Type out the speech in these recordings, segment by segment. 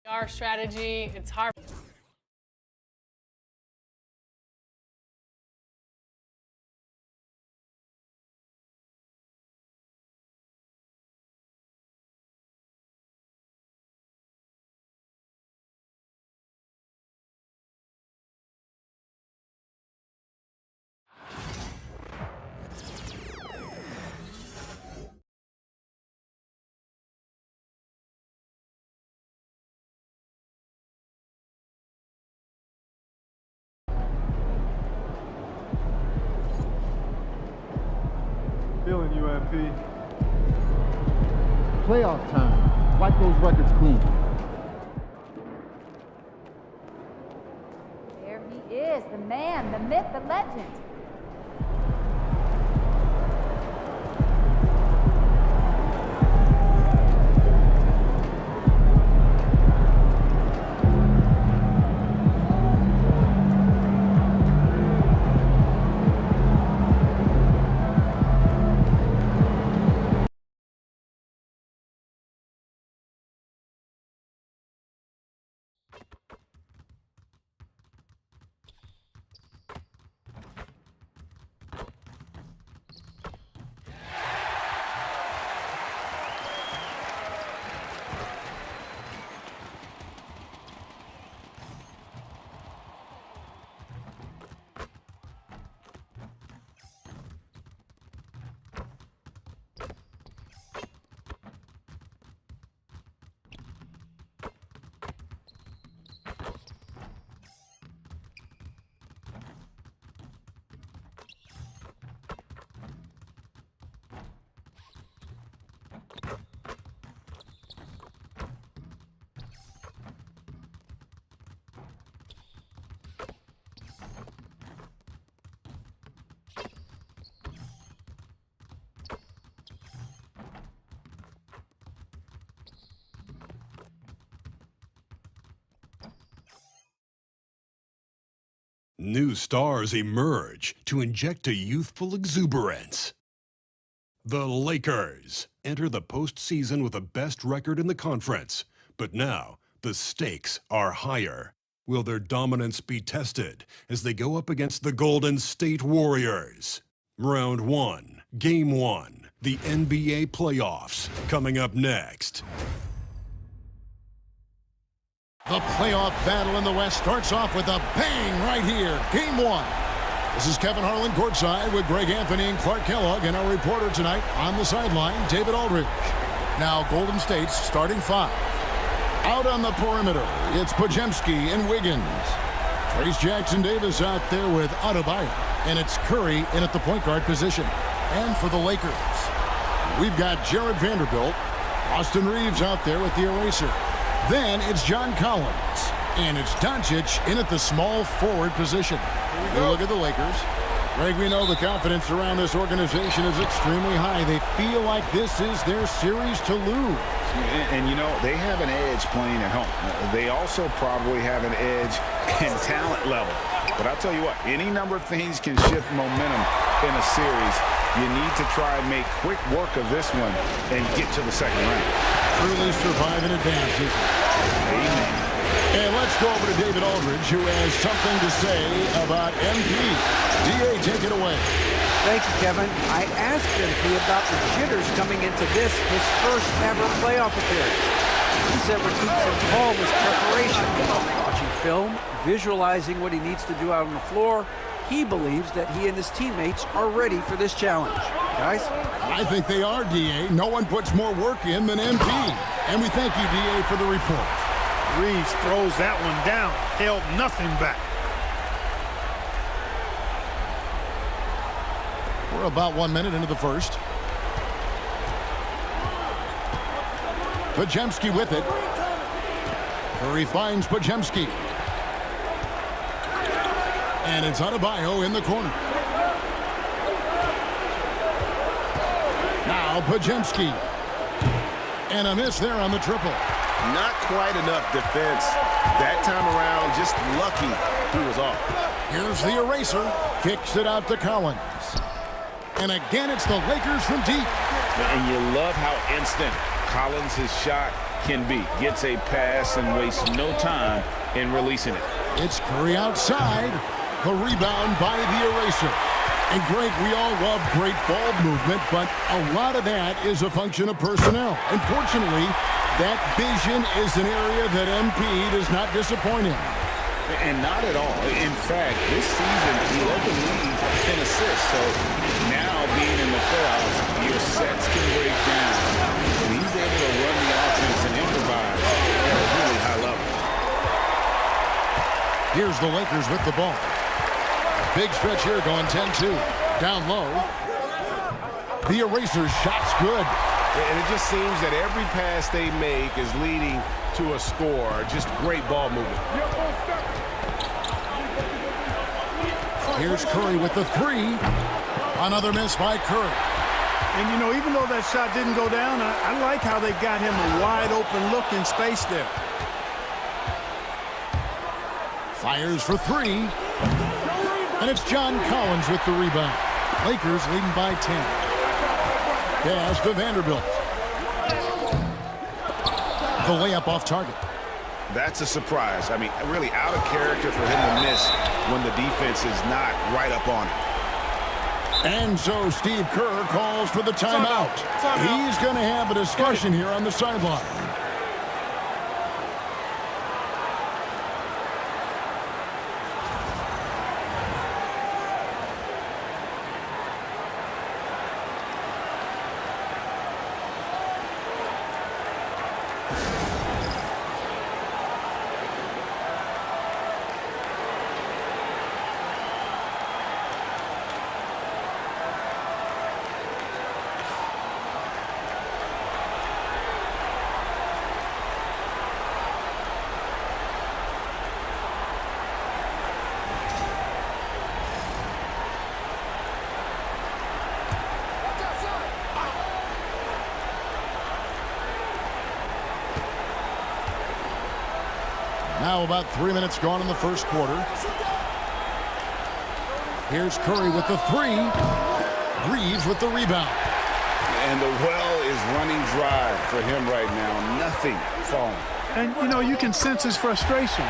Our strategy, it's hard. Feeling you, MP. Playoff time. Wipe those records clean. There he is, the man, the myth, the legend. New stars emerge to inject a youthful exuberance. The Lakers enter the postseason with the best record in the conference, but now the stakes are higher. Will their dominance be tested as they go up against the Golden State Warriors? Round 1, Game 1, the NBA playoffs, coming up next. The playoff battle in the West starts off with a bang right here. Game 1. This is Kevin Harlan courtside with Greg Anthony and Clark Kellogg, and our reporter tonight on the sideline, David Aldridge. Now Golden State's starting 5. Out on the perimeter, it's Podziemski and Wiggins. Trace Jackson-Davis out there with Adebayo, and it's Curry in at the point guard position. And for the Lakers, we've got Jared Vanderbilt, Austin Reeves out there with the eraser. Then it's John Collins, and it's Doncic in at the small forward position. You look at the Lakers. Greg, we know the confidence around this organization is extremely high. They feel like this is their series to lose. And you know, they have an edge playing at home. They also probably have an edge in talent level. But I'll tell you what, any number of things can shift momentum in a series. You need to try and make quick work of this one and get to the second round. Truly survive in advance. Amen. And let's go over to David Aldridge, who has something to say about MP. DA, take it away. Thank you, Kevin. I asked MP about the jitters coming into this, his first ever playoff appearance. He said what keeps him calm is preparation. Watching film, visualizing what he needs to do out on the floor, he believes that he and his teammates are ready for this challenge. Guys? I think they are, DA. No one puts more work in than MP. And we thank you, DA, for the report. Reeves throws that one down, held nothing back. We're about 1 minute into the first. Podziemski with it. Curry finds Podziemski. And it's Adebayo in the corner. Now Podziemski. And a miss there on the triple. Not quite enough defense. That time around, just lucky he was off. Here's the eraser. Kicks it out to Collins. And again, it's the Lakers from deep. And you love how instant Collins' shot can be. Gets a pass and wastes no time in releasing it. It's Curry outside. The rebound by the eraser. And Greg, we all love great ball movement, but a lot of that is a function of personnel. Unfortunately, that vision is an area that MP does not disappoint in. And not at all. In fact, this season, he led the league in assists. So now being in the playoffs, your sets can break down. And he's able to run the offense and improvise at a really high level. Here's the Lakers with the ball. Big stretch here going 10-2. Down low. The eraser's shot's good. And it just seems that every pass they make is leading to a score. Just great ball movement. Here's Curry with the three. Another miss by Curry. And, you know, even though that shot didn't go down, I like how they got him a wide-open look in space there. Fires for three. And it's John Collins with the rebound. Lakers leading by 10. Pass to Vanderbilt. The layup off target. That's a surprise. I mean, really out of character for him to miss when the defense is not right up on it. And so Steve Kerr calls for the timeout. He's going to have a discussion here on the sideline. Now about 3 minutes gone in the first quarter. Here's Curry with the three. Reeves with the rebound. And the well is running dry for him right now. Nothing falling. And, you know, you can sense his frustration.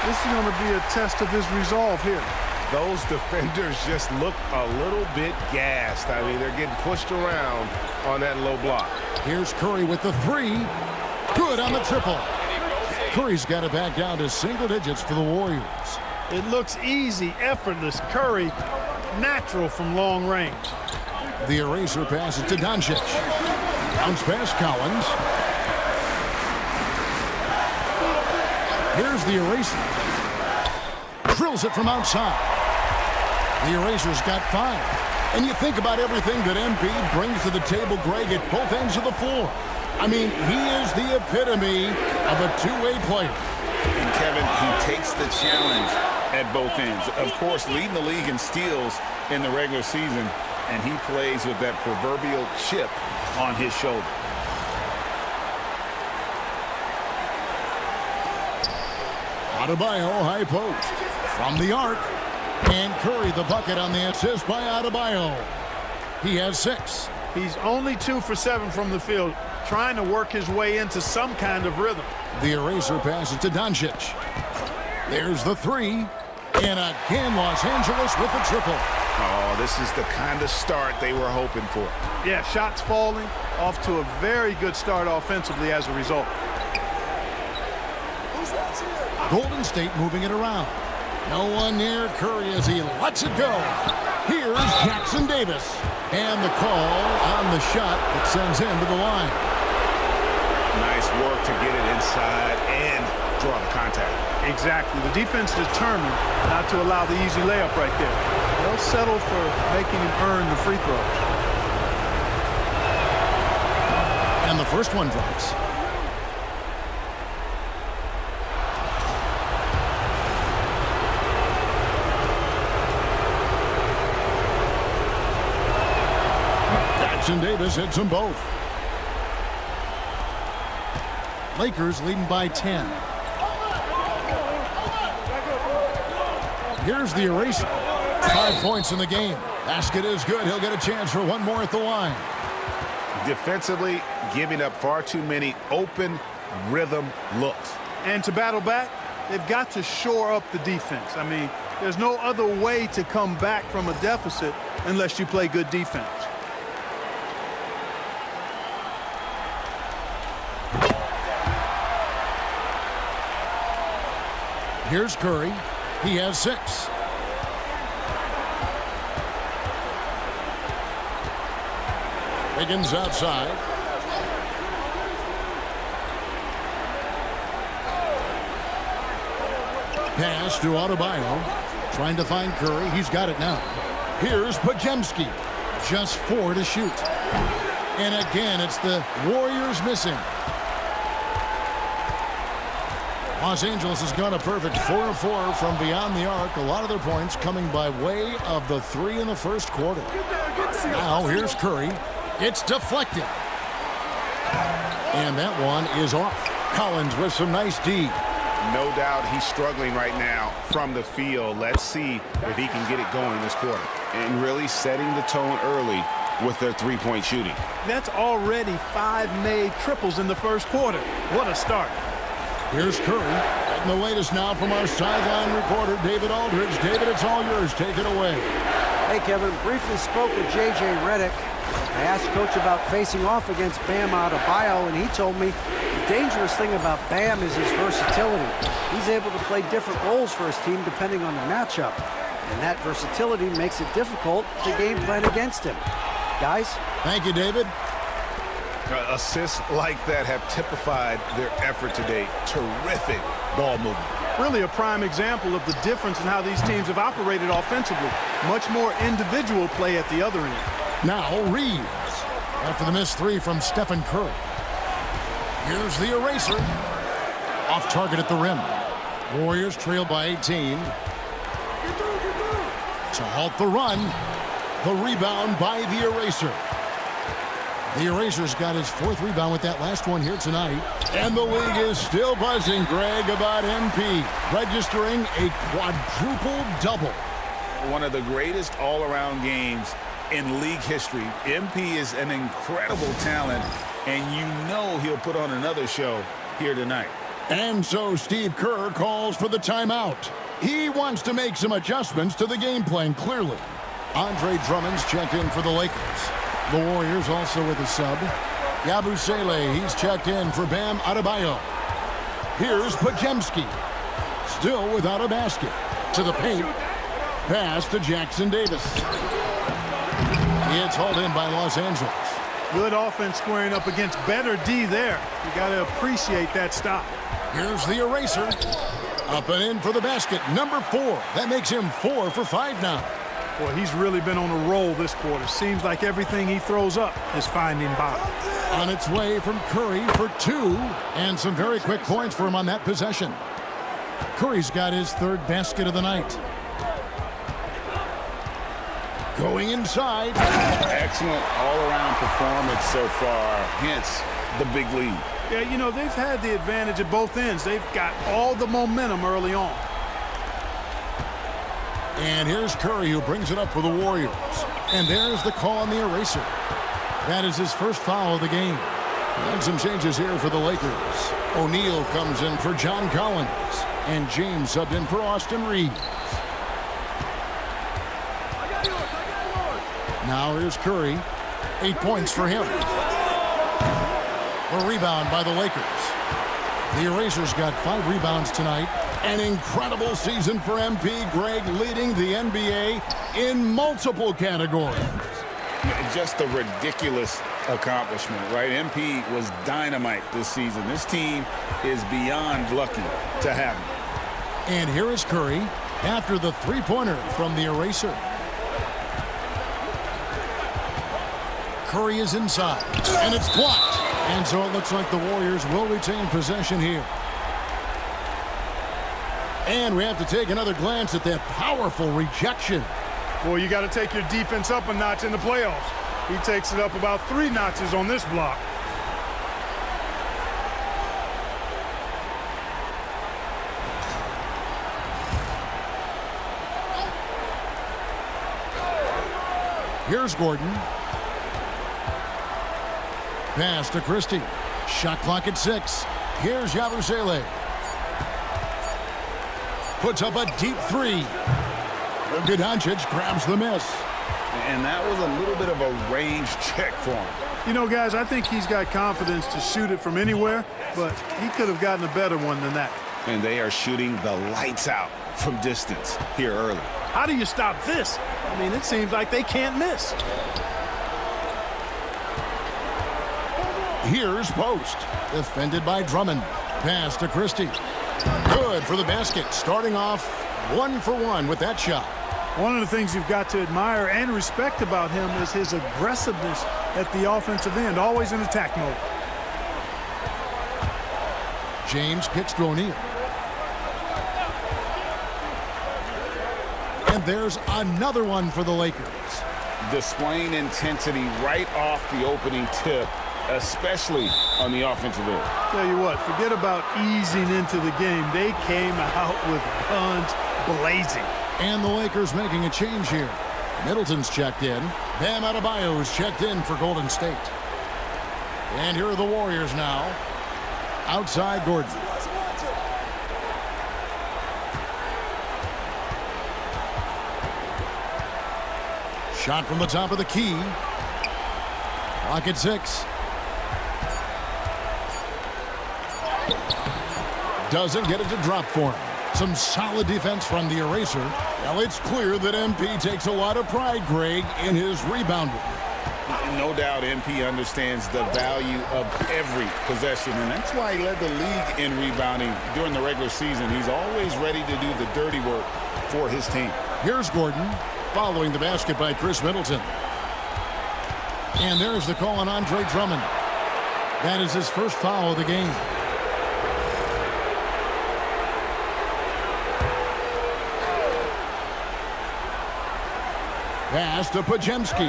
This is going to be a test of his resolve here. Those defenders just look a little bit gassed. I mean, they're getting pushed around on that low block. Here's Curry with the three. Good on the triple. Curry's got it back down to single digits for the Warriors. It looks easy, effortless. Curry, natural from long range. The eraser passes to Doncic. Bounce pass Collins. Here's the eraser. Drills it from outside. The eraser's got 5. And you think about everything that Embiid brings to the table, Greg, at both ends of the floor. I mean, he is the epitome of a two-way player. And Kevin, he takes the challenge at both ends. Of course, leading the league in steals in the regular season, and he plays with that proverbial chip on his shoulder. Adebayo, high post. From the arc. And Curry the bucket on the assist by Adebayo. He has 6. He's only 2 for 7 from the field, trying to work his way into some kind of rhythm. The eraser passes to Doncic. There's the three. And again, Los Angeles with the triple. Oh, this is the kind of start they were hoping for. Yeah, shots falling, off to a very good start offensively as a result. Golden State moving it around. No one near Curry as he lets it go. Here's Jackson Davis. And the call on the shot that sends him to the line. Nice work to get it inside and draw the contact. Exactly. The defense determined not to allow the easy layup right there. They'll settle for making him earn the free throws. And the first one drops. Jackson Davis hits them both. Lakers leading by 10. Here's the eraser. 5 points in the game. Basket is good. He'll get a chance for one more at the line. Defensively, giving up far too many open rhythm looks. And to battle back, they've got to shore up the defense. I mean, there's no other way to come back from a deficit unless you play good defense. Here's Curry. He has 6. Wiggins outside. Pass to Adebayo. Trying to find Curry. He's got it now. Here's Pajemski. Just 4 to shoot. And again, it's the Warriors missing. Los Angeles has gone a perfect 4 of 4 from beyond the arc. A lot of their points coming by way of the 3 in the first quarter. Now here's Curry. It's deflected. And that one is off. Collins with some nice D. No doubt he's struggling right now from the field. Let's see if he can get it going this quarter. And really setting the tone early with their three-point shooting. That's already 5 made triples in the first quarter. What a start. Here's Curry. And the latest now from our sideline reporter, David Aldridge. David, it's all yours. Take it away. Hey, Kevin. Briefly spoke with J.J. Redick. I asked Coach about facing off against Bam Adebayo, and he told me the dangerous thing about Bam is his versatility. He's able to play different roles for his team depending on the matchup. And that versatility makes it difficult to game plan against him. Guys? Thank you, David. Assists like that have typified their effort today. Terrific ball movement. Really a prime example of the difference in how these teams have operated offensively. Much more individual play at the other end. Now Reeves. After the missed 3 from Stephen Curry. Here's the eraser. Off target at the rim. Warriors trail by 18. To halt the run. The rebound by the eraser. The eraser's got his 4th rebound with that last one here tonight. And the league is still buzzing, Greg, about MP registering a quadruple double. One of the greatest all-around games in league history. MP is an incredible talent, and you know he'll put on another show here tonight. And so Steve Kerr calls for the timeout. He wants to make some adjustments to the game plan, clearly. Andre Drummond's checked in for the Lakers. The Warriors also with a sub. Yabusele, he's checked in for Bam Adebayo. Here's Pajemski. Still without a basket. To the paint. Pass to Jackson Davis. It's hauled in by Los Angeles. Good offense squaring up against better D there. You got to appreciate that stop. Here's the eraser. Up and in for the basket. Number 4. That makes him 4 for 5 now. Boy, he's really been on a roll this quarter. Seems like everything he throws up is finding bottom. On its way from Curry for 2. And some very quick points for him on that possession. Curry's got his 3rd basket of the night. Going inside. Excellent all-around performance so far, hence the big lead. Yeah, you know, they've had the advantage at both ends. They've got all the momentum early on. And here's Curry, who brings it up for the Warriors. And there's the call on the eraser. That is his 1st foul of the game. And some changes here for the Lakers. O'Neal comes in for John Collins. And James subbed in for Austin Reeves. Now here's Curry. 8 points for him. A rebound by the Lakers. The Erasers got 5 rebounds tonight. An incredible season for MP. Greg leading the NBA in multiple categories. Just a ridiculous accomplishment, right? MP was dynamite this season. This team is beyond lucky to have him. And here is Curry after the 3-pointer from the eraser. Curry is inside, and it's blocked. And so it looks like the Warriors will retain possession here. And we have to take another glance at that powerful rejection. Boy, you got to take your defense up a notch in the playoffs. He takes it up about 3 notches on this block. Here's Gordon. Pass to Christie. Shot clock at 6. Here's Yabusele. Puts up a deep three. Luka Doncic grabs the miss. And that was a little bit of a range check for him. You know, guys, I think he's got confidence to shoot it from anywhere, but he could have gotten a better one than that. And they are shooting the lights out from distance here early. How do you stop this? I mean, it seems like they can't miss. Here's Post. Defended by Drummond. Pass to Christie. Good for the basket. Starting off 1 for 1 with that shot. One of the things you've got to admire and respect about him is his aggressiveness at the offensive end, always in attack mode. James kicks to O'Neal. And there's another one for the Lakers. Displaying intensity right off the opening tip, especially on the offensive end. Tell you what, forget about easing into the game. They came out with guns blazing. And the Lakers making a change here. Middleton's checked in. Bam Adebayo's checked in for Golden State. And here are the Warriors now. Outside Gordon. Shot from the top of the key. Clock at 6. Doesn't get it to drop for him. Some solid defense from the eraser. Well, it's clear that MP takes a lot of pride, Greg, in his rebounding. No doubt MP understands the value of every possession, and that's why he led the league in rebounding during the regular season. He's always ready to do the dirty work for his team. Here's Gordon, following the basket by Chris Middleton. And there's the call on Andre Drummond. That is his first foul of the game. Pass to Pajemski.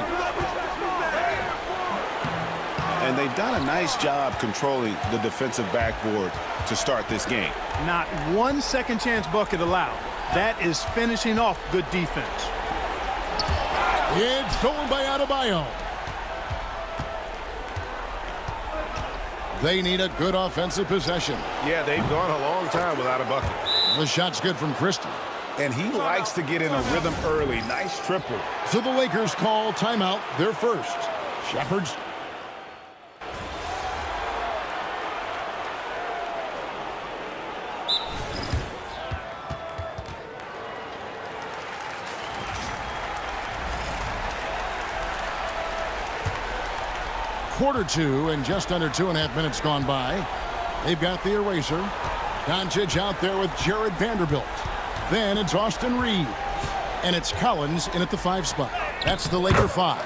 And they've done a nice job controlling the defensive backboard to start this game. Not one second chance bucket allowed. That is finishing off good defense. It's stolen by Adebayo. They need a good offensive possession. Yeah, they've gone a long time without a bucket. The shot's good from Christie. And he likes to get in a rhythm early. Nice triple. So the Lakers call timeout, their first. Shepard's. Quarter 2 and just under 2.5 minutes gone by. They've got the eraser. Doncic out there with Jared Vanderbilt. Then it's Austin Reeves. And it's Collins in at the 5 spot. That's the Laker 5.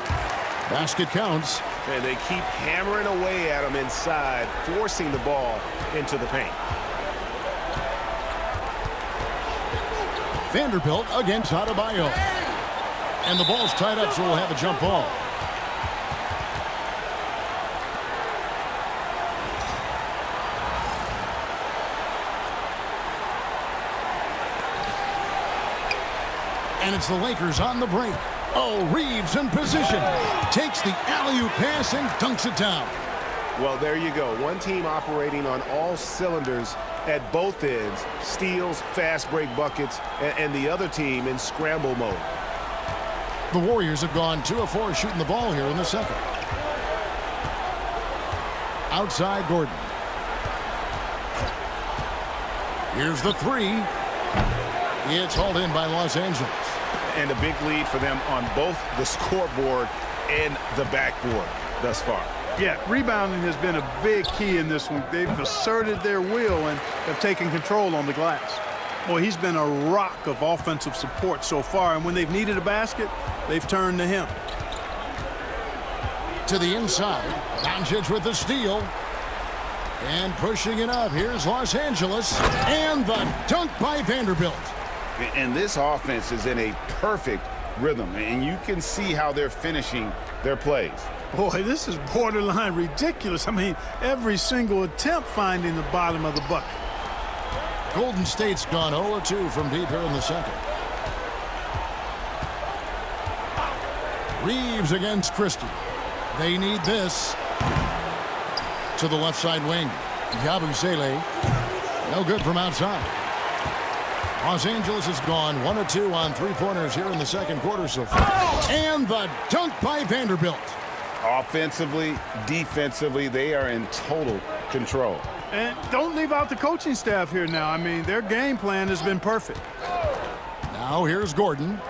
Basket counts. And they keep hammering away at him inside, forcing the ball into the paint. Vanderbilt against Adebayo. And the ball's tied up, so we'll have a jump ball. And it's the Lakers on the break. Oh, Reeves in position. Takes the alley-oop pass and dunks it down. Well, there you go. One team operating on all cylinders at both ends. Steals, fast break buckets, and the other team in scramble mode. The Warriors have gone 2 of 4 shooting the ball here in the second. Outside Gordon. Here's the 3. It's hauled in by Los Angeles. And a big lead for them on both the scoreboard and the backboard thus far. Yeah, rebounding has been a big key in this one. They've asserted their will and have taken control on the glass. Boy, he's been a rock of offensive support so far, and when they've needed a basket, they've turned to him. To the inside, Doncic with the steal. And pushing it up, here's Los Angeles. And the dunk by Vanderbilt. And this offense is in a perfect rhythm, and you can see how they're finishing their plays. Boy, this is borderline ridiculous. I mean, every single attempt finding the bottom of the bucket. Golden State's gone 0-2 from deep here in the second. Reeves against Christie. They need this. To the left side wing. Yabusele. No good from outside. Los Angeles has gone 1 of 2 on three-pointers here in the second quarter so far. And the dunk by Vanderbilt. Offensively, defensively, they are in total control. And don't leave out the coaching staff here now. I mean, their game plan has been perfect. Now here's Gordon.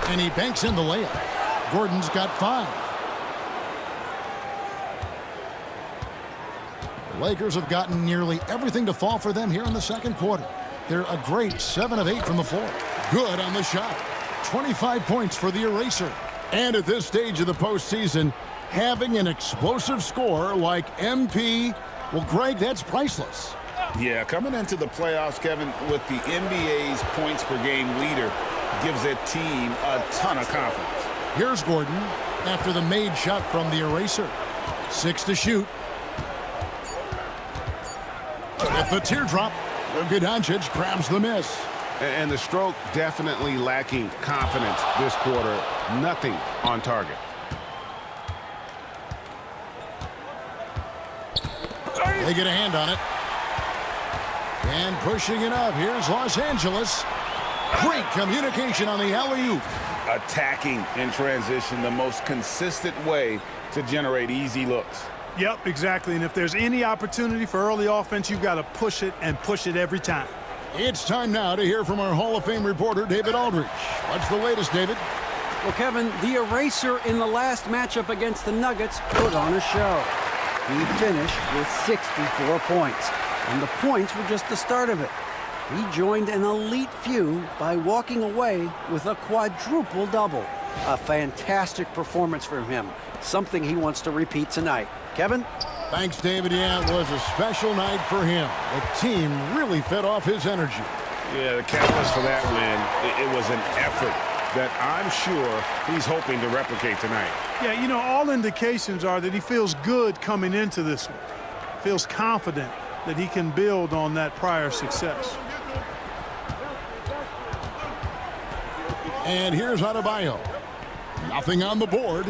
And he banks in the layup. Gordon's got 5. The Lakers have gotten nearly everything to fall for them here in the second quarter. They're a great 7 of 8 from the floor. Good on the shot. 25 points for the eraser. And at this stage of the postseason, having an explosive scorer like MP, well, Greg, that's priceless. Yeah, coming into the playoffs, Kevin, with the NBA's points per game leader gives a team a ton of confidence. Here's Gordon after the made shot from the eraser. 6 to shoot. With the teardrop, Luka Doncic grabs the miss. And the stroke definitely lacking confidence this quarter. Nothing on target. They get a hand on it. And pushing it up. Here's Los Angeles. Great communication on the alley-oop. Attacking in transition, the most consistent way to generate easy looks. Yep, exactly. And if there's any opportunity for early offense, you've got to push it and push it every time. It's time now to hear from our Hall of Fame reporter, David Aldridge. What's the latest, David? Well, Kevin, the eraser in the last matchup against the Nuggets put on a show. He finished with 64 points, and the points were just the start of it. He joined an elite few by walking away with a quadruple double. A fantastic performance from him, something he wants to repeat tonight. Kevin? Thanks, David. Yeah, it was a special night for him. The team really fed off his energy. Yeah, the catalyst for that win, it was an effort that I'm sure he's hoping to replicate tonight. Yeah, you know, all indications are that he feels good coming into this one. Feels confident that he can build on that prior success. And here's Adebayo. Nothing on the board.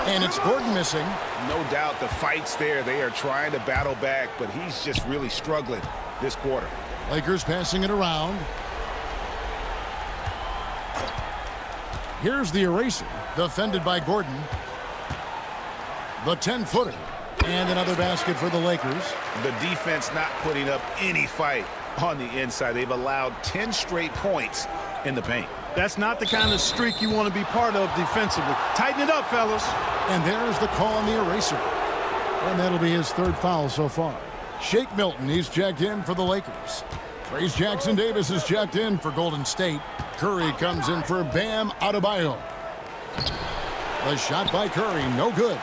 And it's Gordon missing. No doubt the fight's there. They are trying to battle back, but he's just really struggling this quarter. Lakers passing it around. Here's the eraser, defended by Gordon. The 10-footer. And another basket for the Lakers. The defense not putting up any fight on the inside. They've allowed 10 straight points in the paint. That's not the kind of streak you want to be part of defensively. Tighten it up, fellas. And there's the call on the eraser. And that'll be his 3rd foul so far. Shake Milton, he's checked in for the Lakers. Trace Jackson-Davis is checked in for Golden State. Curry comes in for Bam Adebayo. The shot by Curry, no good.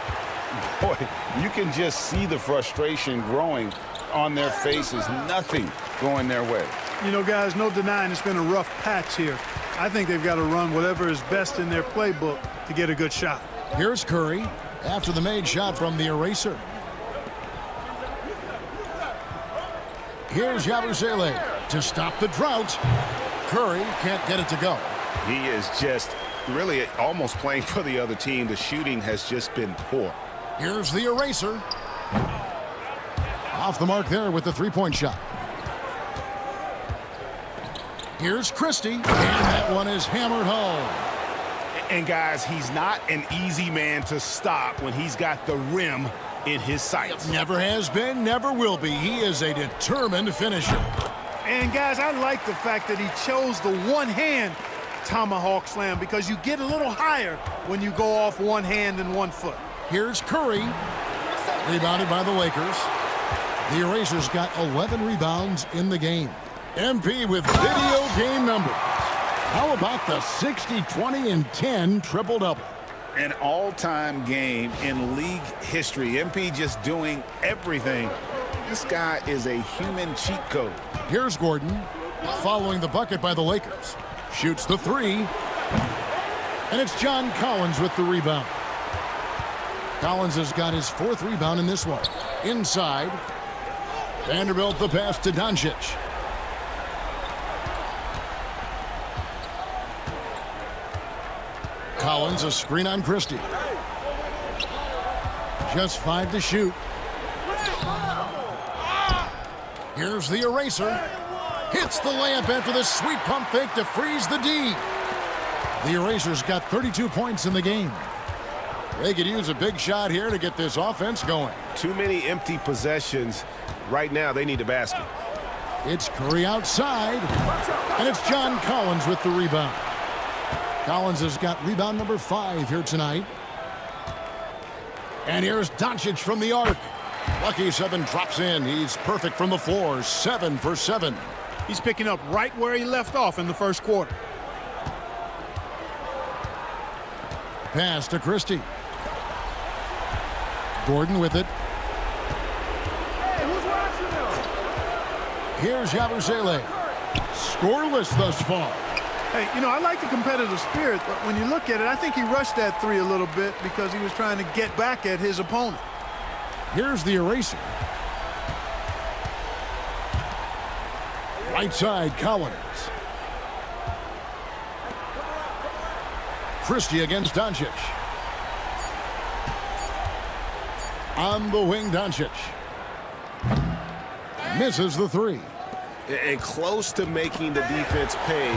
Boy, you can just see the frustration growing on their faces. Nothing going their way. You know, guys, no denying it's been a rough patch here. I think they've got to run whatever is best in their playbook to get a good shot. Here's Curry after the made shot from the eraser. Here's Yabusele to stop the drought. Curry can't get it to go. He is just really almost playing for the other team. The shooting has just been poor. Here's the eraser. Off the mark there with the 3-point shot. Here's Christie, and that one is hammered home. And guys, he's not an easy man to stop when he's got the rim in his sights. Never has been, never will be. He is a determined finisher. And guys, I like the fact that he chose the one-hand tomahawk slam because you get a little higher when you go off one hand and one foot. Here's Curry, rebounded by the Lakers. The Erasers got 11 rebounds in the game. MP with video game numbers. How about the 60, 20, and 10 triple-double? An all-time game in league history. MP just doing everything. This guy is a human cheat code. Here's Gordon, following the bucket by the Lakers. Shoots the 3. And it's John Collins with the rebound. Collins has got his 4th rebound in this one. Inside. Vanderbilt the pass to Doncic. Collins a screen on Christie. Just 5 to shoot. Here's the eraser. Hits the layup after the sweet pump fake to freeze the D. The eraser's got 32 points in the game. They could use a big shot here to get this offense going. Too many empty possessions. Right now, they need a basket. It's Curry outside, and it's John Collins with the rebound. Collins has got rebound number 5 here tonight. And here's Doncic from the arc. Lucky 7 drops in. He's perfect from the floor, 7 for 7. He's picking up right where he left off in the first quarter. Pass to Christie. Gordon with it. Here's Yabusele. Scoreless thus far. Hey, you know, I like the competitive spirit, but when you look at it, I think he rushed that 3 a little bit because he was trying to get back at his opponent. Here's the eraser. Right side, Collins. Christie against Doncic. On the wing, Doncic. Misses the 3. And close to making the defense pay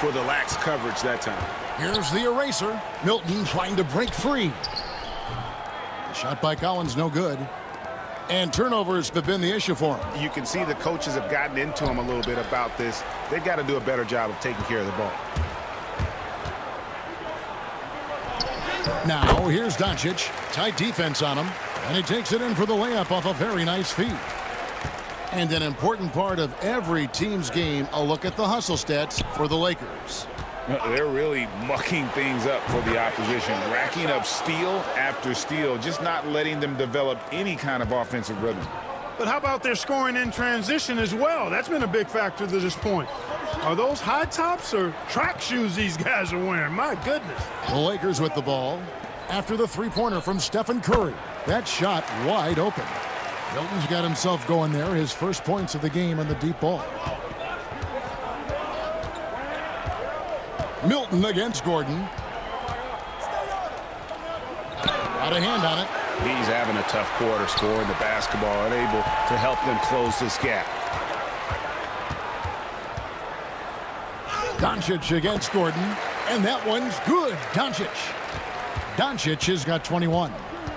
for the lax coverage that time. Here's the eraser. Milton trying to break free. The shot by Collins, no good. And turnovers have been the issue for him. You can see the coaches have gotten into him a little bit about this. They've got to do a better job of taking care of the ball. Now, here's Doncic. Tight defense on him. And he takes it in for the layup off a very nice feed. And an important part of every team's game, a look at the hustle stats for the Lakers. They're really mucking things up for the opposition, racking up steal after steal, just not letting them develop any kind of offensive rhythm. But how about their scoring in transition as well? That's been a big factor to this point. Are those high tops or track shoes these guys are wearing? My goodness. The Lakers with the ball after the three-pointer from Stephen Curry. That shot wide open. Milton's got himself going there, his first points of the game on the deep ball. Milton against Gordon. Got a hand on it. He's having a tough quarter, scoring the basketball and able to help them close this gap. Doncic against Gordon, and that one's good. Doncic has got 21.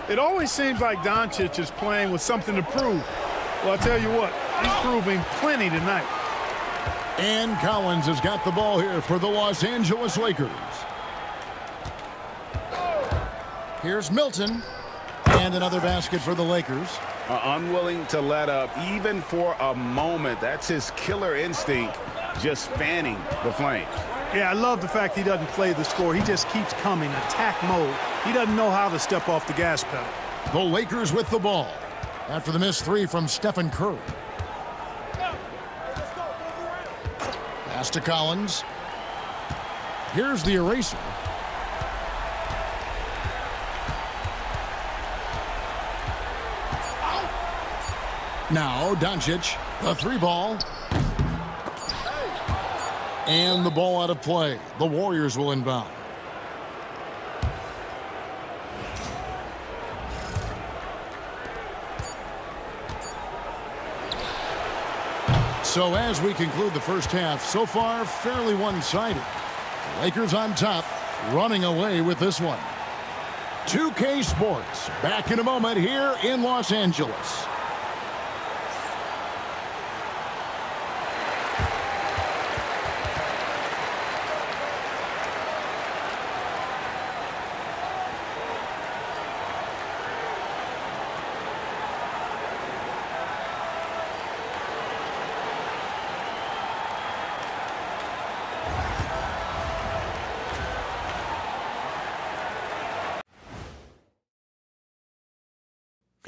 It always seems like Doncic is playing with something to prove. Well, I'll tell you what, he's proving plenty tonight. And Collins has got the ball here for the Los Angeles Lakers. Here's Milton, and another basket for the Lakers. Unwilling to let up even for a moment. That's his killer instinct, just fanning the flames. Yeah, I love the fact he doesn't play the score. He just keeps coming, attack mode. He doesn't know how to step off the gas pedal. The Lakers with the ball after the missed 3 from Stephen Curry. Pass to Collins. Here's the eraser. Now Doncic, the 3-ball. And the ball out of play. The Warriors will inbound. So as we conclude the first half, so far fairly one-sided. Lakers on top, running away with this one. 2K Sports, back in a moment here in Los Angeles.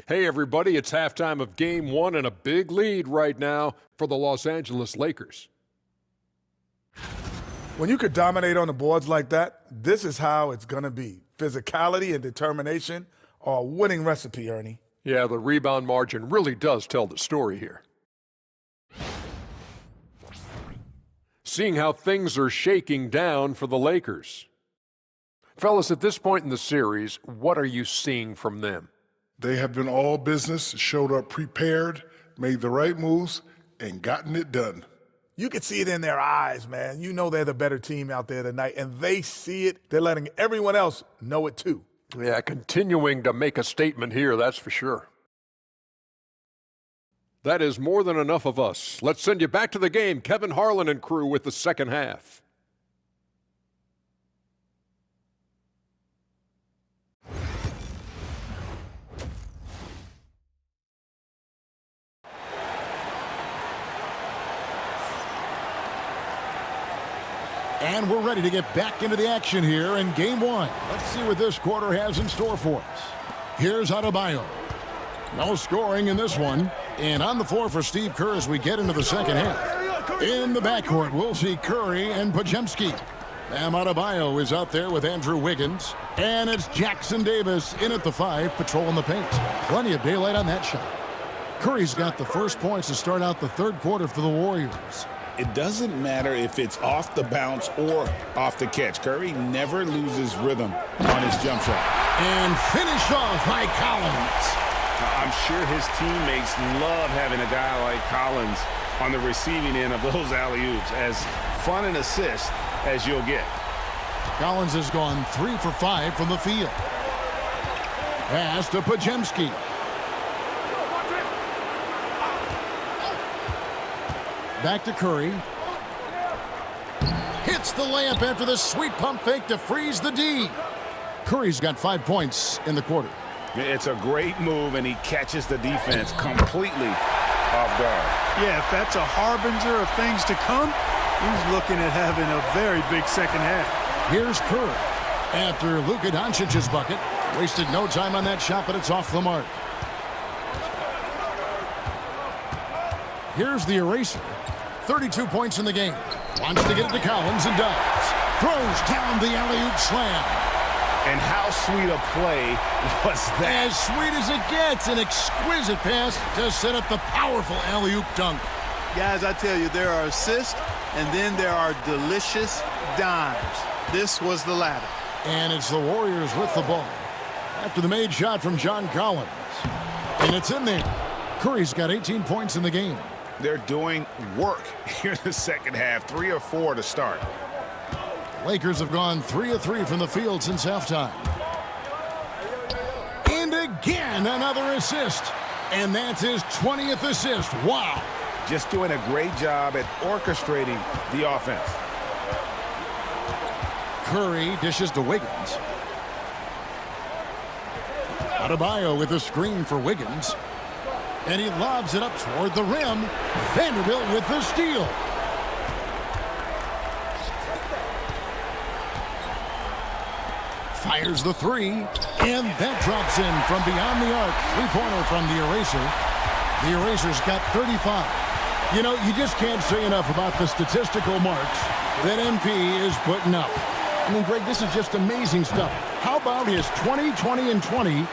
Hey, everybody, it's halftime of Game 1 and a big lead right now for the Los Angeles Lakers. When you could dominate on the boards like that, this is how it's going to be. Physicality and determination are a winning recipe, Ernie. Yeah, the rebound margin really does tell the story here. Seeing how things are shaking down for the Lakers. Fellas, at this point in the series, what are you seeing from them? They have been all business, showed up prepared, made the right moves, and gotten it done. You can see it in their eyes, man. You know they're the better team out there tonight, and they see it. They're letting everyone else know it too. Yeah, continuing to make a statement here, that's for sure. That is more than enough of us. Let's send you back to the game. Kevin Harlan and crew with the second half. And we're ready to get back into the action here in game one. Let's see what this quarter has in store for us. Here's aRcADe. No scoring in this one. And on the floor for Steve Kerr as we get into the second half. In the backcourt, we'll see Curry and Podziemski. aRcADe is out there with Andrew Wiggins. And it's Jackson Davis in at the 5, patrolling the paint. Plenty of daylight on that shot. Curry's got the first points to start out the third quarter for the Warriors. It doesn't matter if it's off the bounce or off the catch. Curry never loses rhythm on his jump shot. And finished off by Collins. I'm sure his teammates love having a guy like Collins on the receiving end of those alley-oops. As fun an assist as you'll get. Collins has gone 3 for 5 from the field. Pass to Podziemski. Back to Curry. Hits the layup after the sweet pump fake to freeze the D. Curry's got 5 points in the quarter. It's a great move, and he catches the defense completely off guard. Yeah, if that's a harbinger of things to come, he's looking at having a very big second half. Here's Curry. After Luka Doncic's bucket. Wasted no time on that shot, but it's off the mark. Here's the eraser. 32 points in the game. Wants to get it to Collins and does. Throws down the alley-oop slam. And how sweet a play was that? As sweet as it gets. An exquisite pass to set up the powerful alley-oop dunk. Guys, I tell you, there are assists, and then there are delicious dimes. This was the latter. And it's the Warriors with the ball. After the made shot from John Collins. And it's in there. Curry's got 18 points in the game. They're doing work here in the second half. 3 or 4 to start. Lakers have gone 3 of 3 from the field since halftime. And again, another assist. And that's his 20th assist. Wow. Just doing a great job at orchestrating the offense. Curry dishes to Wiggins. aRcADe with a screen for Wiggins. And he lobs it up toward the rim. Vanderbilt with the steal. Fires the 3. And that drops in from beyond the arc. 3-pointer from the eraser. The eraser's got 35. You know, you just can't say enough about the statistical marks that MP is putting up. I mean, Greg, this is just amazing stuff. How about his 20, 20, and 20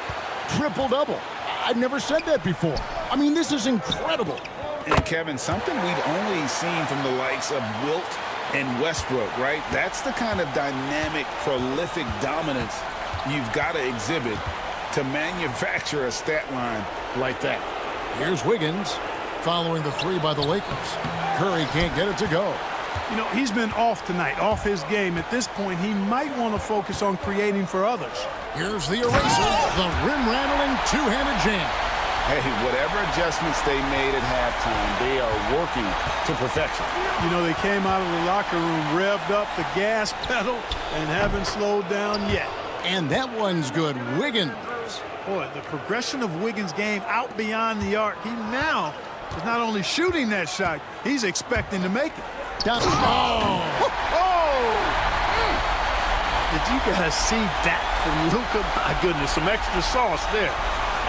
triple-double? I've never said that before. I mean, this is incredible. And, Kevin, something we'd only seen from the likes of Wilt and Westbrook, right? That's the kind of dynamic, prolific dominance you've got to exhibit to manufacture a stat line like that. Here's Wiggins following the 3 by the Lakers. Curry can't get it to go. You know, he's been off tonight, off his game. At this point, he might want to focus on creating for others. Here's the eraser, the rim-rattling two-handed jam. Hey, whatever adjustments they made at halftime, they are working to perfection. You know, they came out of the locker room, revved up the gas pedal, and haven't slowed down yet. And that one's good. Wiggins. Boy, the progression of Wiggins' game out beyond the arc. He now is not only shooting that shot, he's expecting to make it. Did you guys see that from Luka? My goodness, some extra sauce there.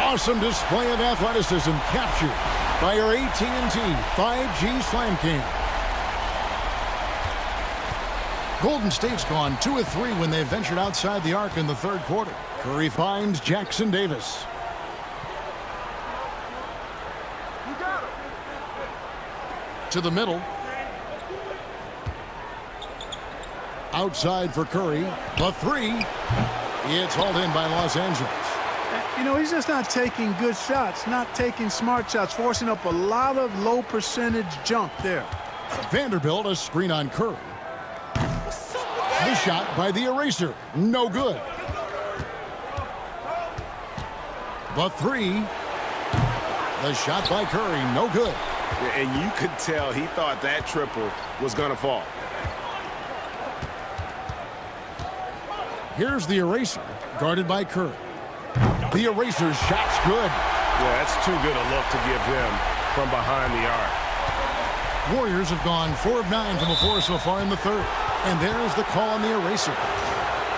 Awesome display of athleticism captured by our AT&T 5G Slam Cam. Golden State's gone 2 of 3 when they ventured outside the arc in the third quarter. Curry finds Jackson Davis. To the middle. Outside for Curry. The 3. It's hauled in by Los Angeles. You know, he's just not taking good shots, not taking smart shots, forcing up a lot of low percentage jump there. Vanderbilt, a screen on Curry. The shot by the eraser, no good. The three. The shot by Curry, no good. And you could tell he thought that triple was going to fall. Here's the eraser, guarded by Curry. The eraser's shot's good. Yeah, that's too good a look to give him from behind the arc. Warriors have gone 4 of 9 from the floor so far in the third. And there's the call on the eraser.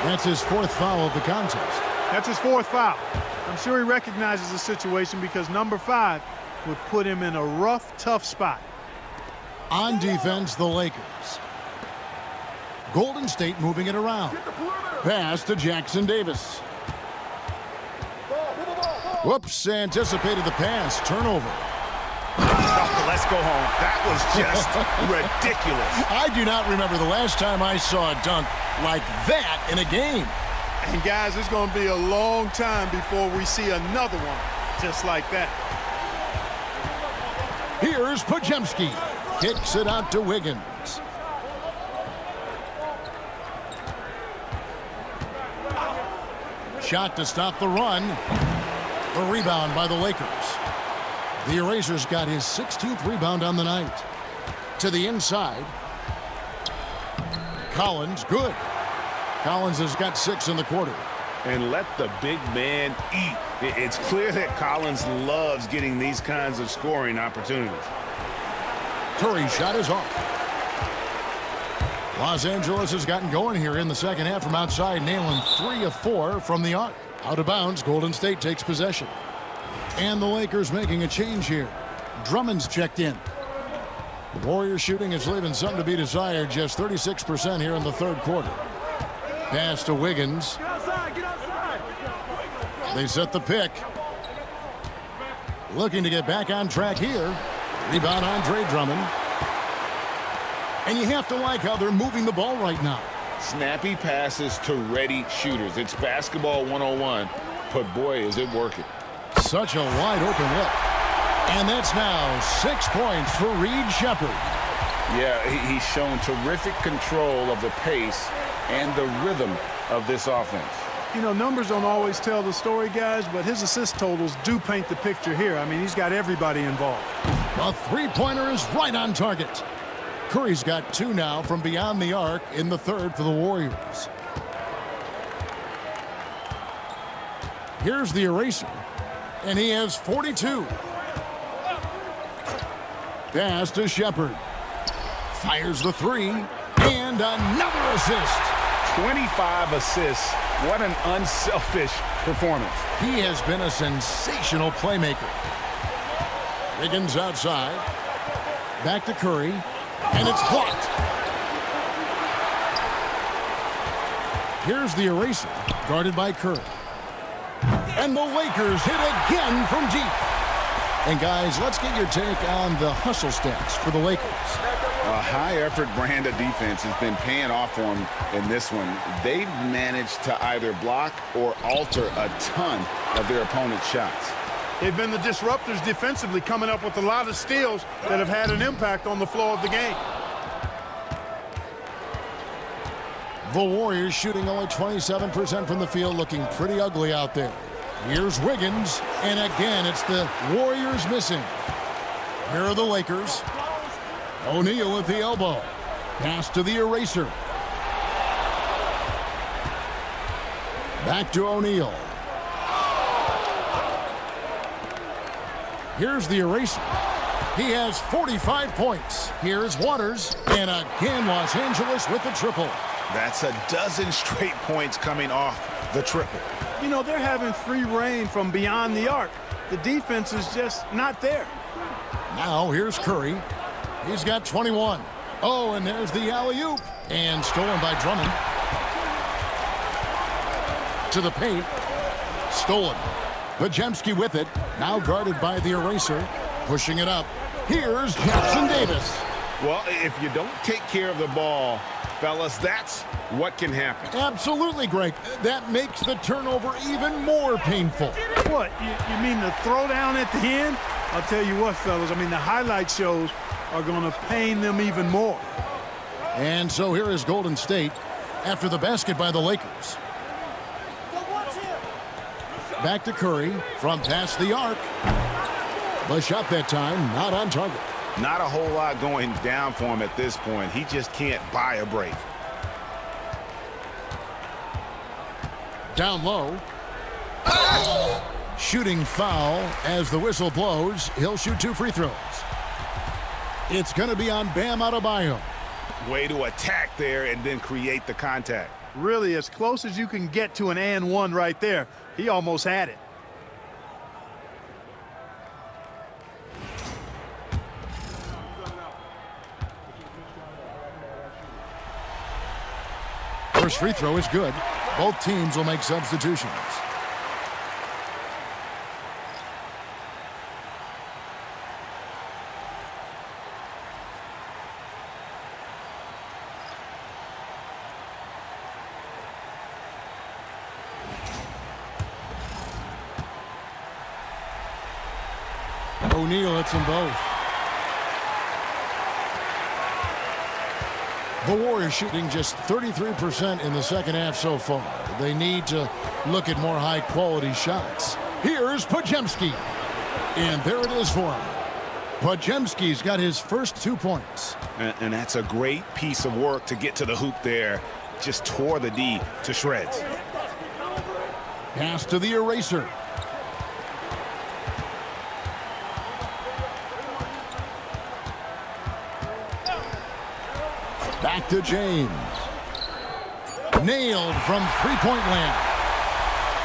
That's his 4th foul of the contest. That's his 4th foul. I'm sure he recognizes the situation because number 5 would put him in a rough, tough spot. On defense, the Lakers. Golden State moving it around. Pass to Jackson Davis. Whoops, anticipated the pass. Turnover. Oh, let's go home. That was just ridiculous. I do not remember the last time I saw a dunk like that in a game. And guys, it's going to be a long time before we see another one just like that. Here's Pajemski. Kicks it out to Wiggins. Shot to stop the run. A rebound by the Lakers. The Eraser's got his 16th rebound on the night. To the inside. Collins, good. Collins has got 6 in the quarter. And let the big man eat. It's clear that Collins loves getting these kinds of scoring opportunities. Curry's shot is off. Los Angeles has gotten going here in the second half from outside, nailing 3 of 4 from the arc. Out of bounds, Golden State takes possession. And the Lakers making a change here. Drummond's checked in. The Warriors shooting is leaving something to be desired, just 36% here in the third quarter. Pass to Wiggins. They set the pick. Looking to get back on track here. Rebound Andre Drummond. And you have to like how they're moving the ball right now. Snappy passes to ready shooters. It's basketball 101, but boy, is it working. Such a wide open look. And that's now 6 points for Reed Shepherd. Yeah, he's shown terrific control of the pace and the rhythm of this offense. You know, numbers don't always tell the story, guys, but his assist totals do paint the picture here. I mean, he's got everybody involved. The three-pointer is right on target. Curry's got 2 now from beyond the arc in the third for the Warriors. Here's the eraser, and he has 42. Pass to Shepherd. Fires the 3, and another assist. 25 assists. What an unselfish performance. He has been a sensational playmaker. Wiggins outside. Back to Curry. And it's blocked. Here's the eraser, guarded by Curry. And the Lakers hit again from deep. And guys, let's get your take on the hustle stats for the Lakers. A high-effort brand of defense has been paying off for them in this one. They've managed to either block or alter a ton of their opponent's shots. They've been the disruptors defensively, coming up with a lot of steals that have had an impact on the flow of the game. The Warriors shooting only 27% from the field, looking pretty ugly out there. Here's Wiggins, and again, it's the Warriors missing. Here are the Lakers. O'Neal at the elbow. Pass to the eraser. Back to O'Neal. Here's the eraser. He has 45 points. Here's Waters. And again, Los Angeles with the triple. That's a dozen straight points coming off the triple. You know, they're having free reign from beyond the arc. The defense is just not there. Now here's Curry. He's got 21. Oh, and there's the alley-oop. And stolen by Drummond. To the paint. Stolen. Pajemski with it. Now guarded by the eraser. Pushing it up. Here's Jackson Davis. Well, if you don't take care of the ball Fellas, that's what can happen. Absolutely, Greg. That makes the turnover even more painful. What, you mean the throwdown at the end? I'll tell you what, fellas, I mean, the highlight shows are going to pain them even more. And so here is Golden State after the basket by the Lakers. Back to Curry from past the arc. The shot that time not on target. Not a whole lot going down for him at this point. He just can't buy a break. Down low. Shooting foul as the whistle blows. He'll shoot 2 free throws. It's going to be on Bam Adebayo. Way to attack there and then create the contact. Really, as close as you can get to an and one right there. He almost had it. First free throw is good. Both teams will make substitutions. O'Neal hits them both. The Warriors shooting just 33% in the second half so far. They need to look at more high-quality shots. Here's Podziemski. And there it is for him. Podziemski's got his first 2 points. And that's a great piece of work to get to the hoop there. Just tore the D to shreds. Pass to the eraser. Back to James. Nailed from three-point land.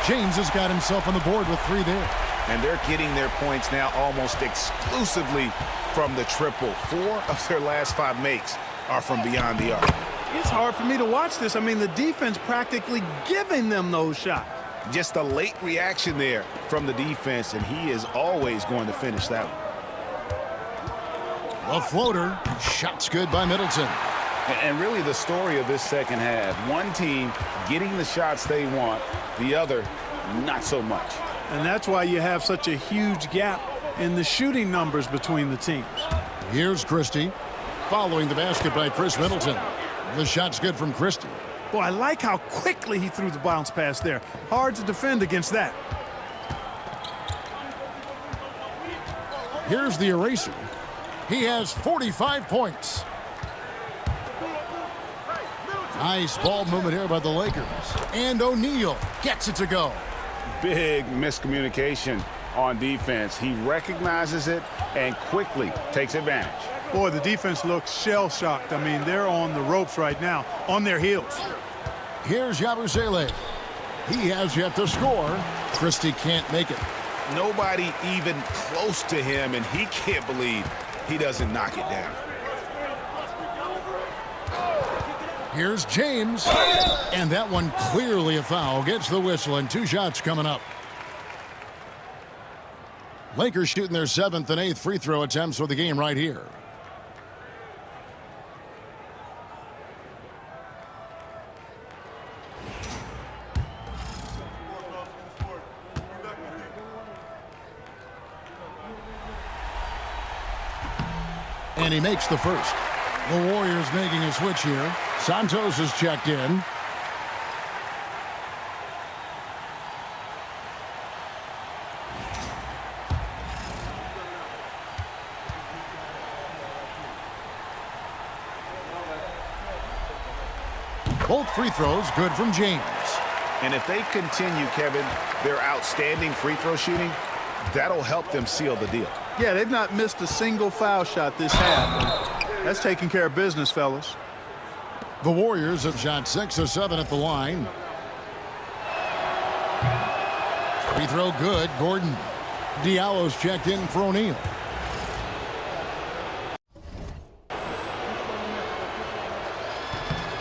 James has got himself on the board with 3 there. And they're getting their points now almost exclusively from the triple. 4 of their last 5 makes are from beyond the arc. It's hard for me to watch this. I mean, the defense practically giving them those shots. Just a late reaction there from the defense, and he is always going to finish that one. A floater. Shot's good by Middleton. And really the story of this second half, one team getting the shots they want, the other not so much. And that's why you have such a huge gap in the shooting numbers between the teams. Here's Christie following the basket by Chris Middleton. The shot's good from Christie. Boy, I like how quickly he threw the bounce pass there. Hard to defend against that. Here's the eraser. He has 45 points. Nice ball movement here by the Lakers. And O'Neal gets it to go. Big miscommunication on defense. He recognizes it and quickly takes advantage. Boy, the defense looks shell-shocked. I mean, they're on the ropes right now, on their heels. Here's Yabusele. He has yet to score. Christie can't make it. Nobody even close to him, and he can't believe he doesn't knock it down. Here's James. And that one clearly a foul. Gets the whistle, and 2 shots coming up. Lakers shooting their 7th and 8th free throw attempts for the game right here. And he makes the first. The Warriors making a switch here. Santos is checked in. Both free throws good from James. And if they continue, Kevin, their outstanding free throw shooting, that'll help them seal the deal. Yeah, they've not missed a single foul shot this half. That's taking care of business, fellas. The Warriors have shot 6 of 7 at the line. Free throw good. Gordon. Diallo's checked in for O'Neal.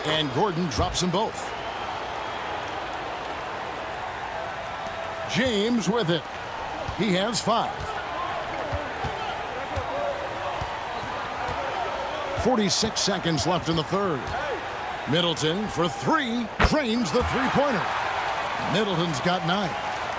And Gordon drops them both. James with it. He has 5. 46 seconds left in the third. Middleton for three, drains the three-pointer. Middleton's got 9.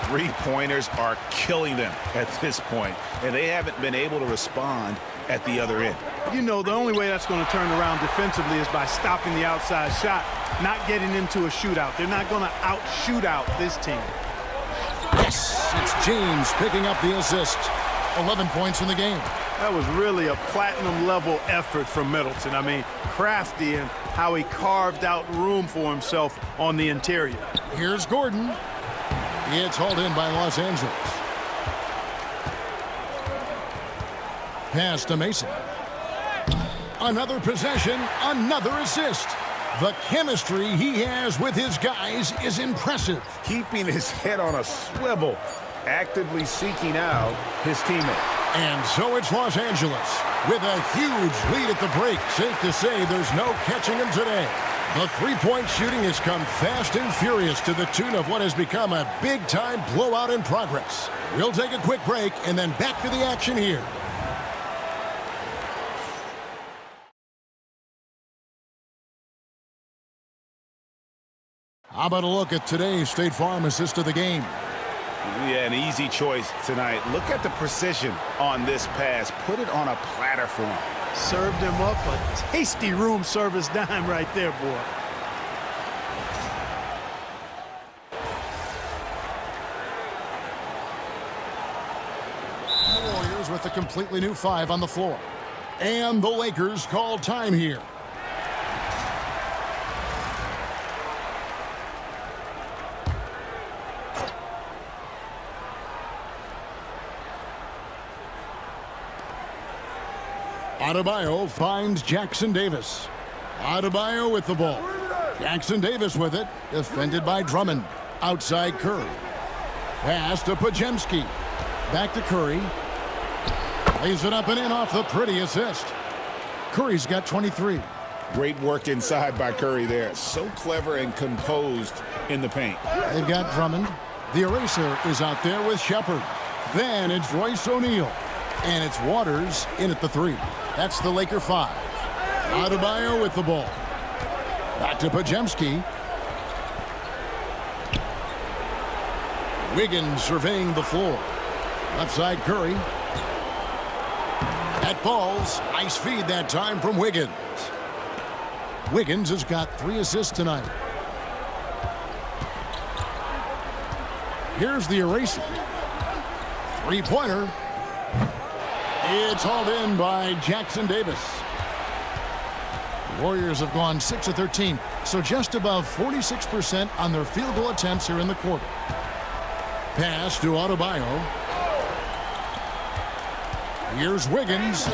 Three-pointers are killing them at this point, and they haven't been able to respond at the other end. You know, the only way that's going to turn around defensively is by stopping the outside shot, not getting into a shootout. They're not going to out-shootout this team. Yes, it's James picking up the assist. 11 points in the game. That was really a platinum-level effort from Middleton. I mean, crafty in how he carved out room for himself on the interior. Here's Gordon. It's hauled in by Los Angeles. Pass to Mason. Another possession, another assist. The chemistry he has with his guys is impressive. Keeping his head on a swivel, actively seeking out his teammate. And so it's Los Angeles with a huge lead at the break. Safe to say there's no catching him today. The three-point shooting has come fast and furious to the tune of what has become a big-time blowout in progress. We'll take a quick break and then back to the action here. How about a look at today's State Farm assist of the game? Yeah, an easy choice tonight. Look at the precision on this pass. Put it on a platter for him. Served him up a tasty room service dime right there, boy. The Warriors with a completely new 5 on the floor. And the Lakers call time here. Adebayo finds Jackson Davis. Adebayo with the ball. Jackson Davis with it. Defended by Drummond. Outside Curry. Pass to Pajemski. Back to Curry. Lays it up and in off the pretty assist. Curry's got 23. Great work inside by Curry there. So clever and composed in the paint. They've got Drummond. The eraser is out there with Shepard. Then it's Royce O'Neal. And it's Waters in at the 3. That's the Laker 5. Adebayo with the ball. Back to Pajemski. Wiggins surveying the floor. Left side Curry. That falls. Nice feed that time from Wiggins. Wiggins has got 3 assists tonight. Here's the eraser. Three-pointer. It's hauled in by Jackson Davis. The Warriors have gone 6 of 13, so just above 46% on their field goal attempts here in the quarter. Pass to Adebayo. Here's Wiggins.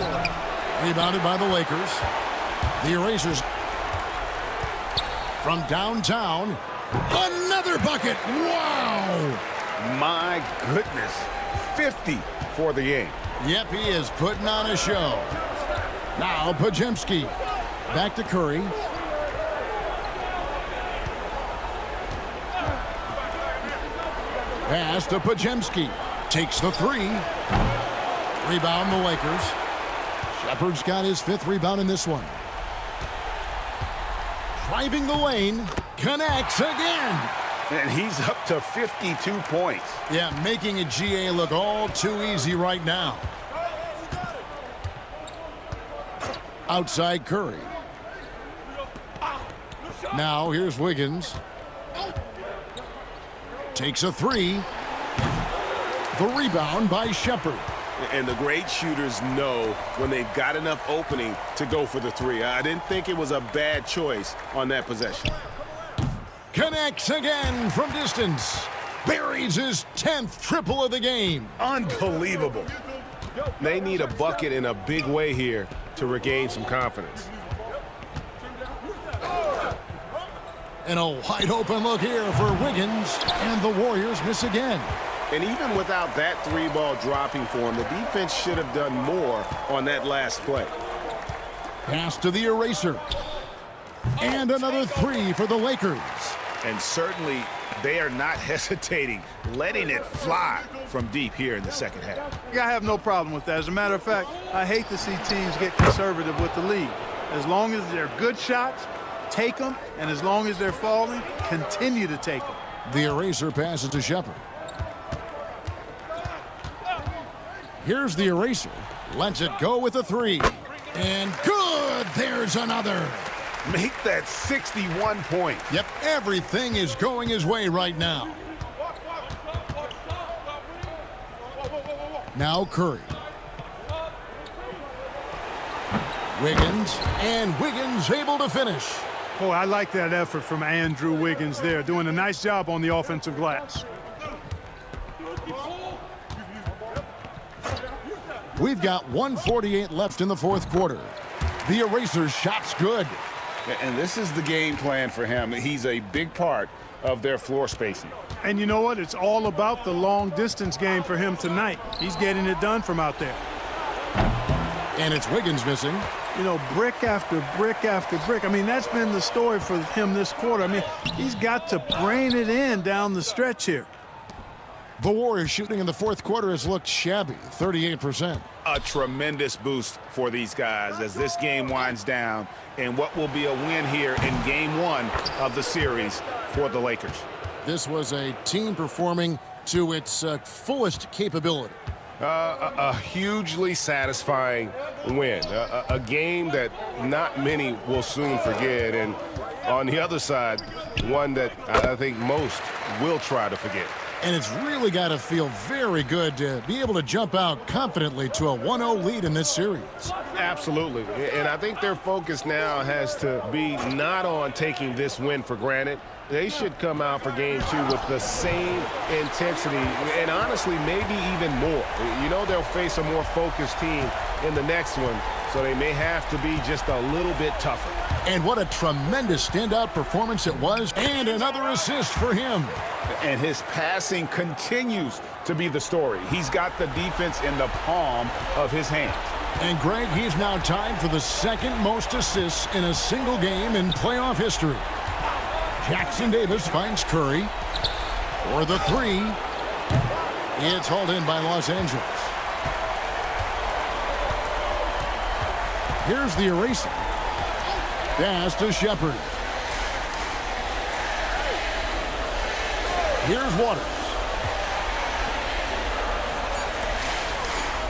Rebounded by the Lakers. The erasers from downtown. Another bucket. Wow! My goodness. 50 for the game. Yep, he is putting on a show. Now Pajemski. Back to Curry. Pass to Pajemski. Takes the 3. Rebound the Lakers. Shepard's got his 5th rebound in this one. Driving the lane. Connects again. And he's up to 52 points. Yeah, making a GA look all too easy right now. Outside Curry. Now here's Wiggins. Takes a 3. The rebound by Shepard. And the great shooters know when they've got enough opening to go for the 3. I didn't think it was a bad choice on that possession. Connects again from distance. Buries his 10th triple of the game. Unbelievable. They need a bucket in a big way here to regain some confidence. And a wide open look here for Wiggins. And the Warriors miss again. And even without that 3-ball dropping for him, the defense should have done more on that last play. Pass to the eraser. And another 3 for the Lakers. And certainly they are not hesitating, letting it fly from deep here in the second half. I have no problem with that. As a matter of fact, I hate to see teams get conservative with the lead. As long as they're good shots, Take them, and as long as they're falling, continue to take them. The eraser passes to Shepard. Here's the eraser. Lets it go with a 3. And good! There's another. Make that 61 points. Yep, everything is going his way right now. Now Curry. Wiggins, and Wiggins able to finish. Boy, I like that effort from Andrew Wiggins there, doing a nice job on the offensive glass. We've got 1:48 left in the fourth quarter. The eraser's shot's good. And this is the game plan for him. He's a big part of their floor spacing. And you know what? It's all about the long-distance game for him tonight. He's getting it done from out there. And it's Wiggins missing. You know, brick after brick after brick. I mean, that's been the story for him this quarter. I mean, he's got to brain it in down the stretch here. The Warriors shooting in the fourth quarter has looked shabby, 38%. A tremendous boost for these guys as this game winds down and what will be a win here in game 1 of the series for the Lakers. This was a team performing to its fullest capability. A hugely satisfying win. A game that not many will soon forget. And on the other side, one that I think most will try to forget. And it's really got to feel very good to be able to jump out confidently to a 1-0 lead in this series. Absolutely. And I think their focus now has to be not on taking this win for granted. They should come out for game 2 with the same intensity and honestly maybe even more. You know they'll face a more focused team in the next one, so they may have to be just a little bit tougher. And what a tremendous standout performance it was, and another assist for him. And his passing continues to be the story. He's got the defense in the palm of his hands. And Greg, he's now tied for the second most assists in a single game in playoff history. Jackson Davis finds Curry for the 3. It's hauled in by Los Angeles. Here's the eraser. Pass to Shepard. Here's Waters.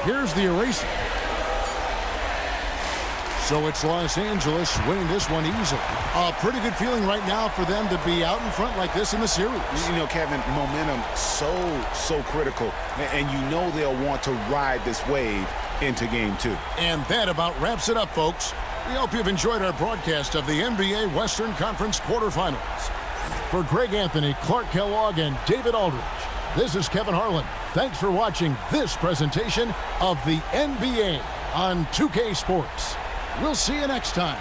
Here's the eraser. So it's Los Angeles winning this one easily. A pretty good feeling right now for them to be out in front like this in the series. You know, Kevin, momentum so critical. And you know they'll want to ride this wave into game 2. And that about wraps it up, folks. We hope you've enjoyed our broadcast of the NBA Western Conference quarterfinals. For Greg Anthony, Clark Kellogg, and David Aldridge, this is Kevin Harlan. Thanks for watching this presentation of the NBA on 2K Sports. We'll see you next time.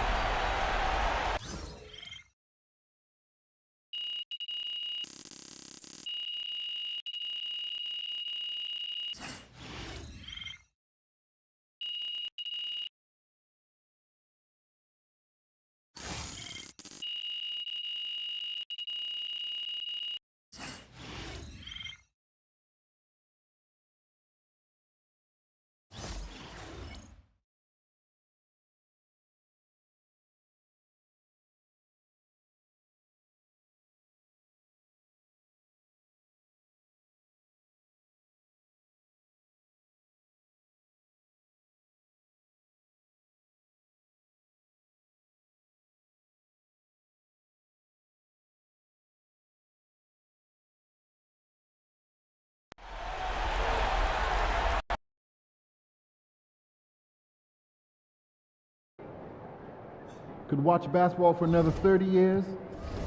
Could watch basketball for another 30 years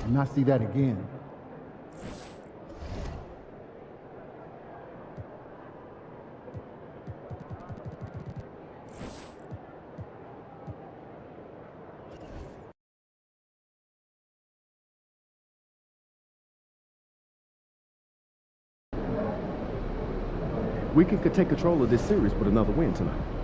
and not see that again. We could take control of this series with another win tonight.